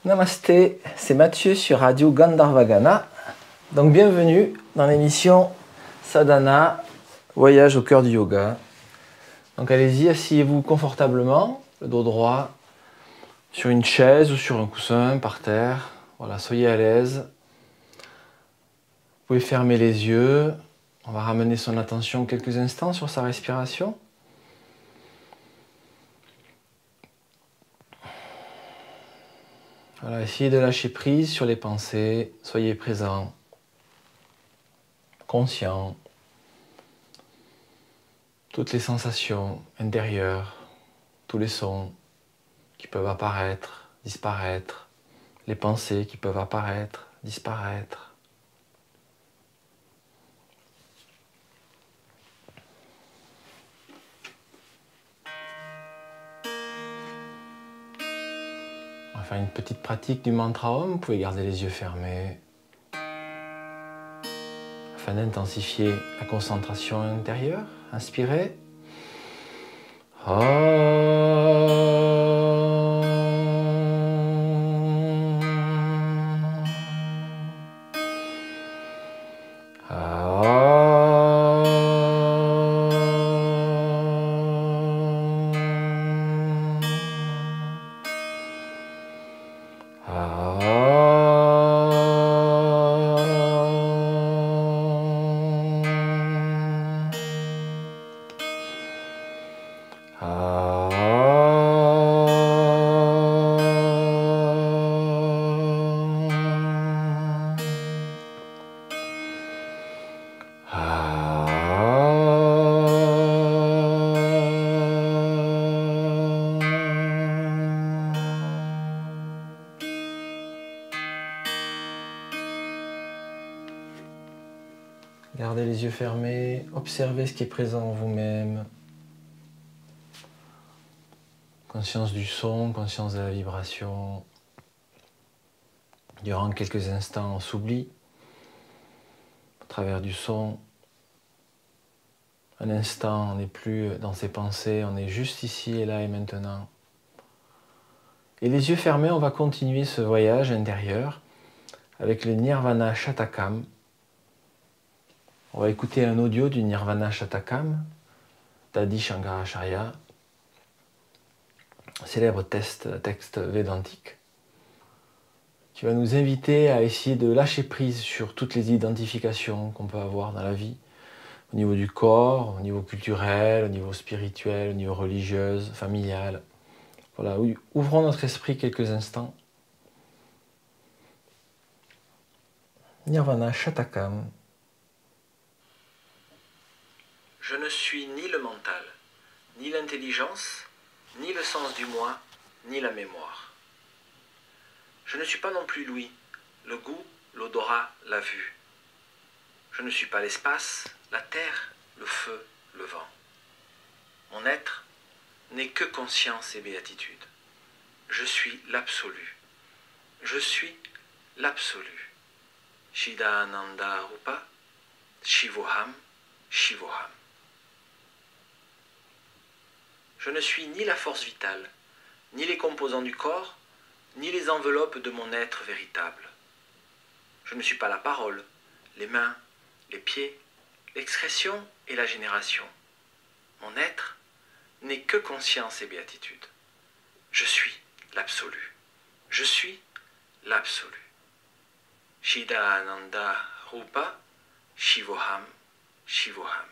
Namasté, c'est Mathieu sur Radio Gandharvagana. Donc bienvenue dans l'émission Sadhana, voyage au cœur du yoga. Donc allez-y, asseyez-vous confortablement, le dos droit, sur une chaise ou sur un coussin, par terre. Voilà, soyez à l'aise. Vous pouvez fermer les yeux. On va ramener son attention quelques instants sur sa respiration. Voilà, essayez de lâcher prise sur les pensées. Soyez présent, conscient. Toutes les sensations intérieures, tous les sons qui peuvent apparaître, disparaître, les pensées qui peuvent apparaître, disparaître. On va faire une petite pratique du mantra Om. Vous pouvez garder les yeux fermés afin d'intensifier la concentration intérieure. Inspirez. Gardez les yeux fermés, observez ce qui est présent en vous-même. Conscience du son, conscience de la vibration. Durant quelques instants, on s'oublie à travers du son. Un instant, on n'est plus dans ses pensées, on est juste ici et là et maintenant. Et les yeux fermés, on va continuer ce voyage intérieur avec le Nirvana Shatakam. On va écouter un audio du Nirvana Shatakam d'Adi Shankaracharya, célèbre texte védantique, qui va nous inviter à essayer de lâcher prise sur toutes les identifications qu'on peut avoir dans la vie, au niveau du corps, au niveau culturel, au niveau spirituel, au niveau religieux, familial. Voilà, ouvrons notre esprit quelques instants. Nirvana Shatakam. Je ne suis ni le mental, ni l'intelligence, ni le sens du moi, ni la mémoire. Je ne suis pas non plus l'ouïe, le goût, l'odorat, la vue. Je ne suis pas l'espace, la terre, le feu, le vent. Mon être n'est que conscience et béatitude. Je suis l'absolu. Je suis l'absolu. Chidananda Rupa, Shivoham, Shivoham. Je ne suis ni la force vitale, ni les composants du corps, ni les enveloppes de mon être véritable. Je ne suis pas la parole, les mains, les pieds, l'excrétion et la génération. Mon être n'est que conscience et béatitude. Je suis l'absolu. Je suis l'absolu. Chidananda Rupa, Shivoham, Shivoham.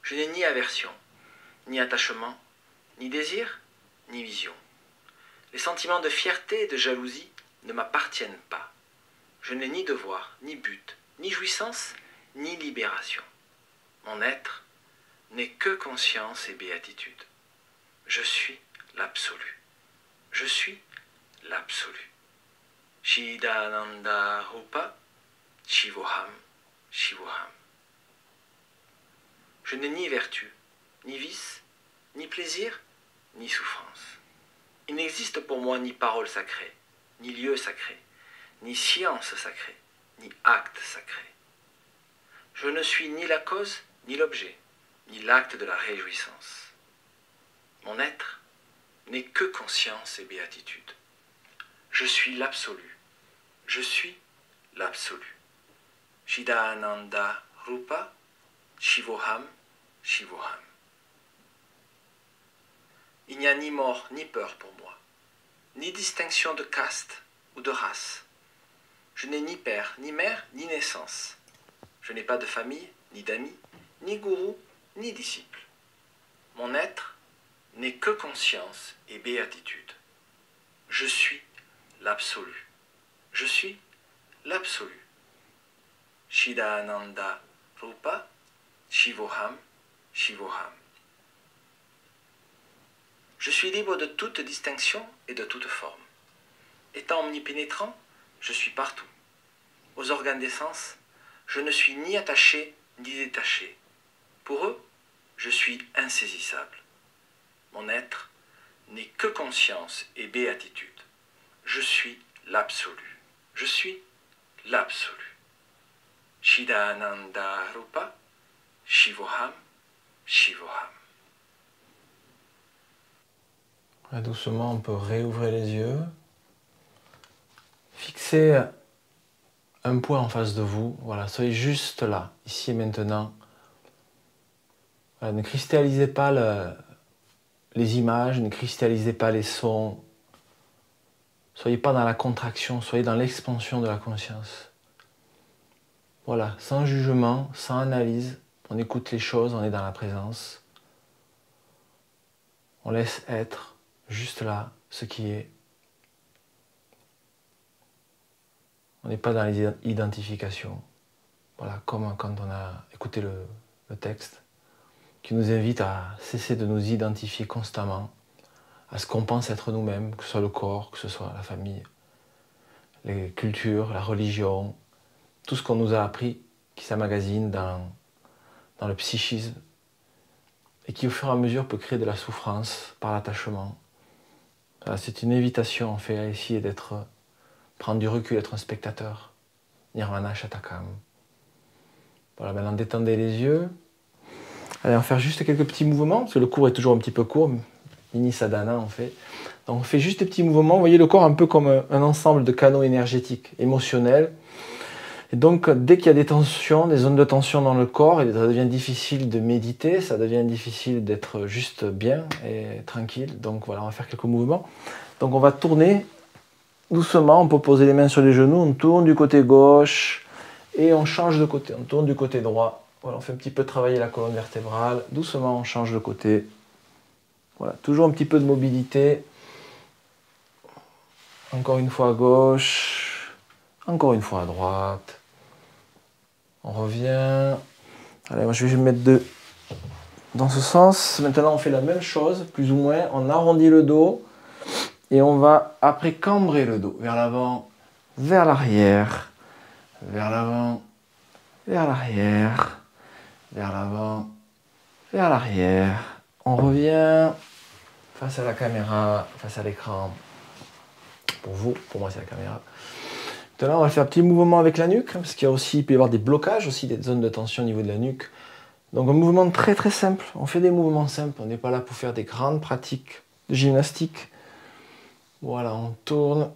Je n'ai ni aversion, ni attachement, ni désir, ni vision. Les sentiments de fierté et de jalousie ne m'appartiennent pas. Je n'ai ni devoir, ni but, ni jouissance, ni libération. Mon être n'est que conscience et béatitude. Je suis l'absolu. Je suis l'absolu. Chidananda Rupa, Shivoham, Shivoham. Je n'ai ni vertu, ni vice, ni plaisir, ni souffrance. Il n'existe pour moi ni parole sacrée, ni lieu sacré, ni science sacrée, ni acte sacré. Je ne suis ni la cause, ni l'objet, ni l'acte de la réjouissance. Mon être n'est que conscience et béatitude. Je suis l'absolu. Je suis l'absolu. Chidananda Rupa Shivoham Shivoham. Il n'y a ni mort ni peur pour moi, ni distinction de caste ou de race. Je n'ai ni père, ni mère, ni naissance. Je n'ai pas de famille, ni d'amis, ni gourou, ni disciple. Mon être n'est que conscience et béatitude. Je suis l'absolu. Je suis l'absolu. Chidananda Rupa Shivoham Shivoham. Je suis libre de toute distinction et de toute forme. Étant omnipénétrant, je suis partout. Aux organes des sens, je ne suis ni attaché ni détaché. Pour eux, je suis insaisissable. Mon être n'est que conscience et béatitude. Je suis l'absolu. Je suis l'absolu. Chidananda Rupa Shivoham Shivoham. Doucement, on peut réouvrir les yeux. Fixez un point en face de vous. Voilà, soyez juste là, ici et maintenant. Voilà, ne cristallisez pas les images, ne cristallisez pas les sons. Soyez pas dans la contraction, soyez dans l'expansion de la conscience. Voilà, sans jugement, sans analyse, on écoute les choses, on est dans la présence. On laisse être juste là, ce qui est. On n'est pas dans les identifications. Voilà, comme quand on a écouté le texte, qui nous invite à cesser de nous identifier constamment à ce qu'on pense être nous-mêmes, que ce soit le corps, que ce soit la famille, les cultures, la religion, tout ce qu'on nous a appris, qui s'emmagasine dans le psychisme, et qui au fur et à mesure peut créer de la souffrance par l'attachement. Voilà, c'est une invitation en fait à essayer prendre du recul, être un spectateur. Nirvana Shatakam. Voilà, maintenant détendez les yeux. Allez, on va faire juste quelques petits mouvements, parce que le cours est toujours un petit peu court, mini sadhana on fait. Donc on fait juste des petits mouvements, vous voyez le corps un peu comme un ensemble de canaux énergétiques, émotionnels. Et donc dès qu'il y a des tensions, des zones de tension dans le corps, et ça devient difficile de méditer, ça devient difficile d'être juste bien et tranquille. Donc voilà, on va faire quelques mouvements. Donc on va tourner doucement, on peut poser les mains sur les genoux, on tourne du côté gauche et on change de côté, on tourne du côté droit. Voilà, on fait un petit peu travailler la colonne vertébrale, doucement on change de côté. Voilà, toujours un petit peu de mobilité. Encore une fois à gauche, encore une fois à droite. On revient. Allez, moi je vais me mettre dans ce sens. Maintenant on fait la même chose, plus ou moins. On arrondit le dos et on va après cambrer le dos vers l'avant, vers l'arrière, vers l'avant, vers l'arrière, vers l'avant, vers l'arrière. On revient face à la caméra, face à l'écran. Pour vous, pour moi c'est la caméra. Maintenant on va faire un petit mouvement avec la nuque, parce qu'il peut y avoir des blocages aussi, des zones de tension au niveau de la nuque. Donc un mouvement très très simple, on fait des mouvements simples, on n'est pas là pour faire des grandes pratiques de gymnastique. Voilà, on tourne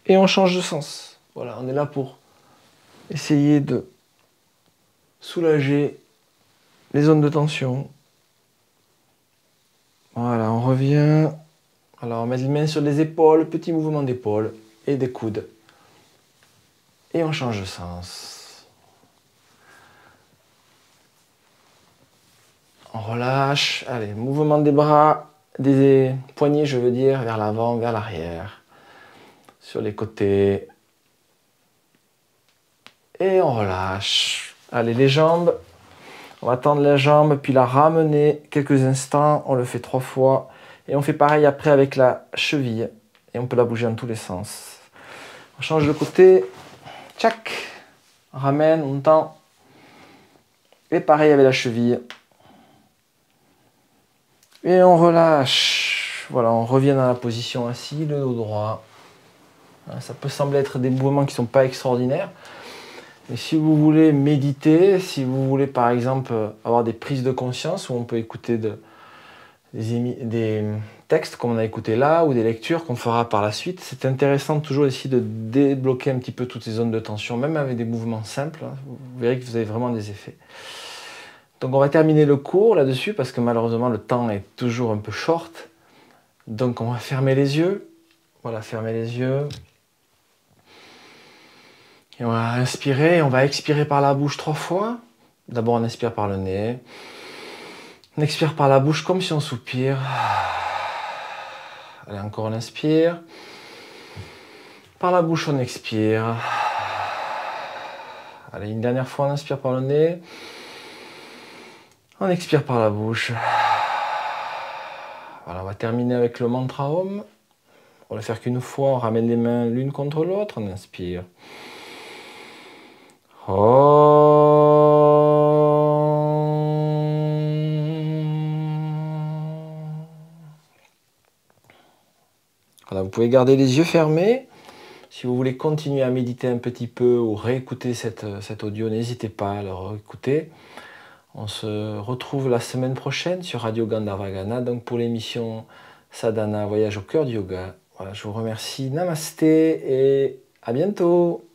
et on change de sens. Voilà, on est là pour essayer de soulager les zones de tension. Voilà, on revient. Alors on met les mains sur les épaules, petit mouvement d'épaule et des coudes. Et on change de sens. On relâche. Allez, mouvement des bras, des poignets, je veux dire, vers l'avant, vers l'arrière. Sur les côtés. Et on relâche. Allez, les jambes. On va tendre la jambe, puis la ramener quelques instants. On le fait 3 fois. Et on fait pareil après avec la cheville. Et on peut la bouger dans tous les sens. On change de côté. Tchac. On ramène, on tend. Et pareil avec la cheville. Et on relâche. Voilà, on revient dans la position assise, le dos droit. Ça peut sembler être des mouvements qui ne sont pas extraordinaires. Mais si vous voulez méditer, si vous voulez par exemple avoir des prises de conscience, où on peut écouter des textes comme on a écouté là ou des lectures qu'on fera par la suite. C'est intéressant toujours ici de débloquer un petit peu toutes ces zones de tension, même avec des mouvements simples. Vous verrez que vous avez vraiment des effets. Donc on va terminer le cours là-dessus parce que malheureusement le temps est toujours un peu short. Donc on va fermer les yeux. Voilà, fermer les yeux. Et on va inspirer, on va expirer par la bouche 3 fois. D'abord on inspire par le nez. On expire par la bouche comme si on soupire. Allez, encore on inspire. Par la bouche on expire. Allez, une dernière fois on inspire par le nez. On expire par la bouche. Voilà, on va terminer avec le mantra Om. On va le faire qu'une fois, on ramène les mains l'une contre l'autre, on inspire. Voilà, vous pouvez garder les yeux fermés. Si vous voulez continuer à méditer un petit peu ou réécouter cet audio, n'hésitez pas à le réécouter. On se retrouve la semaine prochaine sur Radio Gandharvagana, donc pour l'émission Sadhana, Voyage au cœur du yoga. Voilà, je vous remercie. Namasté et à bientôt.